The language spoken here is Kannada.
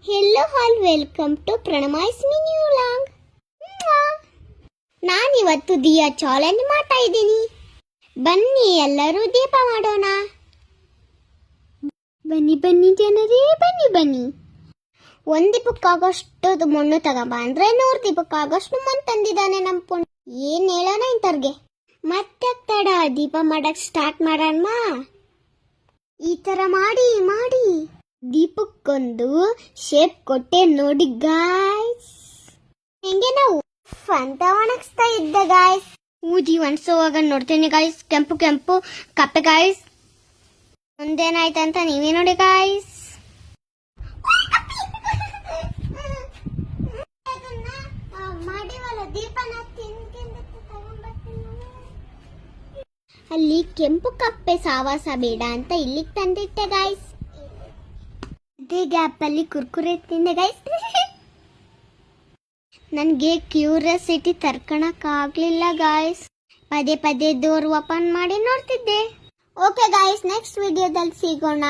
ಹೆಲೋ ಆಲ್, ವೆಲ್ಕಮ್ ಟು ಪ್ರಣಮಾಯ್ಸ್ ಮಿ ನ್ಯೂ ಲಾಂಗ್. ನಾನಿವತ್ತು ದಿಯಾ ಚಾಲೆಂಜ್ ಮಾಡ್ತಾ ಇದ್ದೀನಿ. ಬನ್ನಿ ಎಲ್ಲರೂ ದೀಪ ಮಾಡೋಣ. ಬನ್ನಿ ಬನ್ನಿ ಜನರೇ, ಬನ್ನಿ ಬನ್ನಿ. ಒಂದು ದೀಪಕ್ಕಾಗೋಷ್ಟು ಮಣ್ಣು ತಗೊಂಬ ಅಂದ್ರೆ 100 ದೀಪಕ್ಕಾಗೋಷ್ಟು ಮಣ್ಣು ತಂದಿದ್ದಾನೆ ನಮ್ಮ ಪುಣ್ಯ. ಏನ್ ಹೇಳೋಣ ಇಂಥವ್ರಿಗೆ. ಮತ್ತೆ ತಡ, ದೀಪ ಮಾಡಕ್ ಸ್ಟಾರ್ಟ್ ಮಾಡೋಣ. ಈ ತರ ಮಾಡಿ ಮಾಡಿ ದೀಪಕ್ಕೊಂದು ಶೇಪ್ ಕೊಟ್ಟೆ ನೋಡಿ ಗಾಯ್ಸ್. ಹೆಂಗೆ ನಾವು ಅಂತ ಒಣಗಿಸ್ತಾ ಇದ್ದ ಗಾಯ್ಸ್. ಊದಿ ಒಣಸೋವಾಗ ನೋಡ್ತೀನಿ ಗಾಯ್ಸ್, ಕೆಂಪು ಕೆಂಪು ಕಪ್ಪೆ ಗಾಯ್ಸ್. ಮುಂದೇನಾಯ್ತಂತ ನೀವೇ ನೋಡಿ ಗಾಯ್ಸ್. ಅಲ್ಲಿ ಕೆಂಪು ಕಪ್ಪೆ ಸಾವಾಸ ಬೇಡ ಅಂತ ಇಲ್ಲಿಗೆ ತಂದಿಟ್ಟೆ ಗಾಯ್ಸ್. ಅದೇ ಗ್ಯಾಪ್ ಅಲ್ಲಿ ಕುರ್ಕುರೆ ತಿಂದೆ ಗಾಯ್ಸ್. ನನಗೆ ಕ್ಯೂರಿಯಾಸಿಟಿ ತರ್ಕಣಕ್ ಆಗ್ಲಿಲ್ಲ ಗಾಯ್ಸ್. ಪದೇ ಪದೇ ಡೋರ್ ಓಪನ್ ಮಾಡಿ ನೋಡ್ತಿದ್ದೆ. ಓಕೆ ಗಾಯ್ಸ್, ನೆಕ್ಸ್ಟ್ ವಿಡಿಯೋದಲ್ಲಿ ಸಿಗೋಣ.